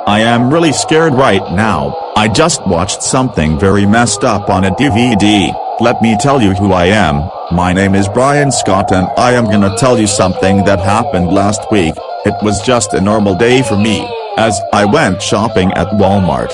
I am really scared right now. I just watched something very messed up on a DVD. Let me tell you who I am. My name is Brian Scott and I am gonna tell you something that happened last week. It was just a normal day for me, as I went shopping at Walmart.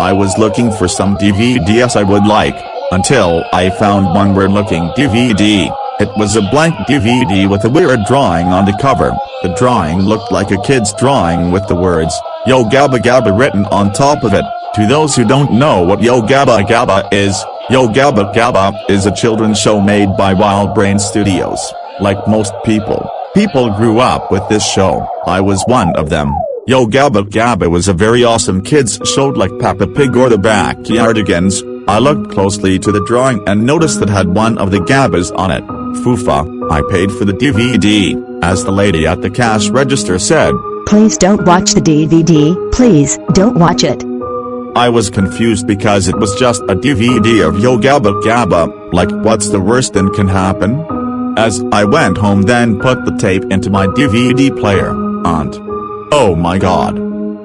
I was looking for some DVDs I would like, until I found one weird-looking DVD. It was a blank DVD with a weird drawing on the cover. The drawing looked like a kid's drawing with the words, "Yo Gabba Gabba" written on top of it. To those who don't know what Yo Gabba Gabba is, Yo Gabba Gabba is a children's show made by Wild Brain Studios. Like most people grew up with this show. I was one of them. Yo Gabba Gabba was a very awesome kids show like Peppa Pig or the Backyardigans. I looked closely to the drawing and noticed it had one of the Gabbas on it. Foofa. I paid for the DVD, as the lady at the cash register said. Please don't watch the DVD, please, don't watch it. I was confused because it was just a DVD of Yo Gabba Gabba, like what's the worst that can happen? As I went home then put the tape into my DVD player, and oh my god.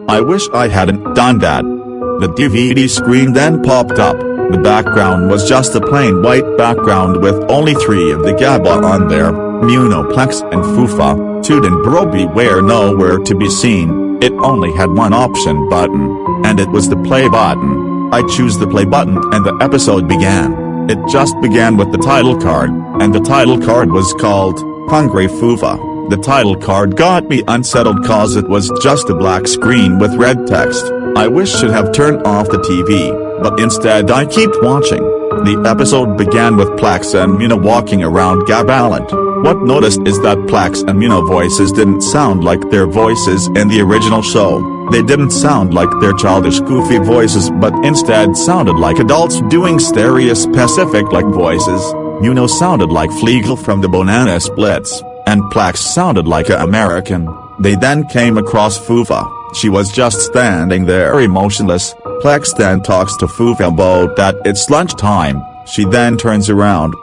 I wish I hadn't done that. The DVD screen then popped up. The background was just a plain white background with only 3 of the Gabba on there. Muno, Plex and Foofa, Toot and Broby were nowhere to be seen. It only had one option button, and it was the play button. I choose the play button and the episode began. It just began with the title card, and the title card was called, Hungry Foofa. The title card got me unsettled cause it was just a black screen with red text. I wish should have turned off the TV, but instead I kept watching. The episode began with Plex and Muno walking around Gabba Island. What noticed is that Plex and Muno voices didn't sound like their voices in the original show. They didn't sound like their childish goofy voices but instead sounded like adults doing stereospecific-like voices. Muno sounded like Fleagle from the Banana Splits, and Plex sounded like an American. They then came across Foofa. She was just standing there emotionless. Plex then talks to Foofa about that it's lunchtime. She then turns around.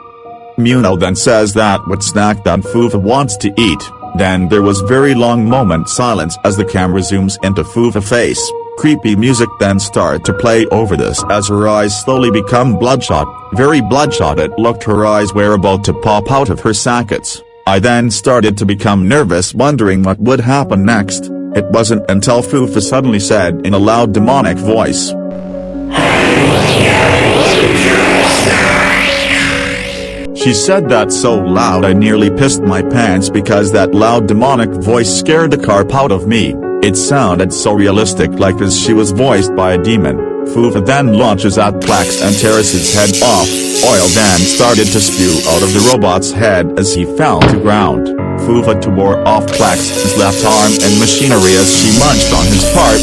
Muno then says that what snack that Foofa wants to eat. Then there was very long moment silence as the camera zooms into Foofa's face. Creepy music then started to play over this as her eyes slowly become bloodshot. Very bloodshot it looked, her eyes were about to pop out of her sockets. I then started to become nervous wondering what would happen next. It wasn't until Foofa suddenly said in a loud demonic voice. She said that so loud I nearly pissed my pants because that loud demonic voice scared the carp out of me. It sounded so realistic, like as she was voiced by a demon. Foofa then launches at Plex and tears his head off. Oil then started to spew out of the robot's head as he fell to ground. Foofa tore off Plex's left arm and machinery as she munched on his part.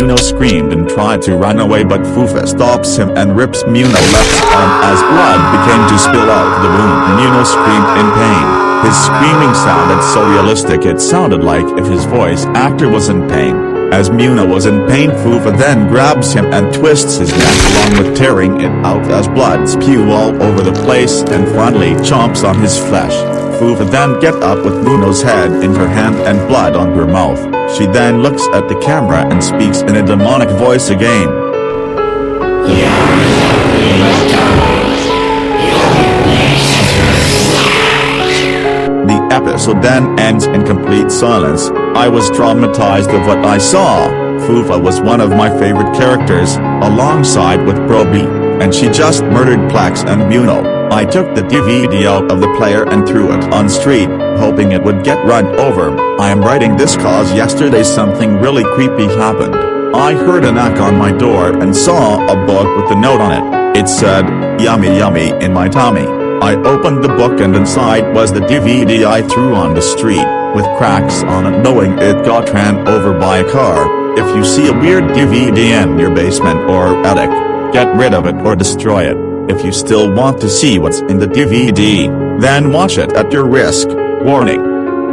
Muno screamed and tried to run away but Foofa stops him and rips Muno's left arm as blood began to spill out of the wound. Muno screamed in pain. His screaming sounded so realistic it sounded like if his voice actor was in pain. As Muno was in pain, Foofa then grabs him and twists his neck along with tearing it out as blood spew all over the place and finally chomps on his flesh. Foofa then get up with Muno's head in her hand and blood on her mouth. She then looks at the camera and speaks in a demonic voice again. The episode then ends in complete silence. I was traumatized of what I saw. Foofa was one of my favorite characters, alongside with Broby, and she just murdered Plex and Muno. I took the DVD out of the player and threw it on street, hoping it would get run over. I am writing this cause yesterday something really creepy happened. I heard a knock on my door and saw a book with a note on it. It said, "Yummy yummy" in my tummy. I opened the book and inside was the DVD I threw on the street, with cracks on it knowing it got ran over by a car. If you see a weird DVD in your basement or attic, get rid of it or destroy it. If you still want to see what's in the DVD, then watch it at your risk. Warning.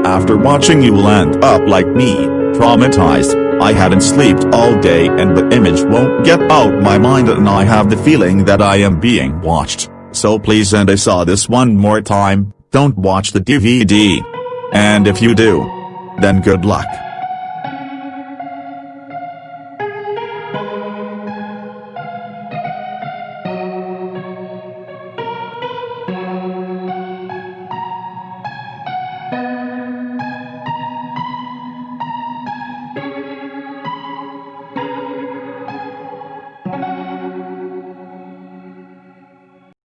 After watching you will end up like me, traumatized. I hadn't slept all day and the image won't get out my mind and I have the feeling that I am being watched. So please, and I saw this one more time, don't watch the DVD. And if you do, then good luck.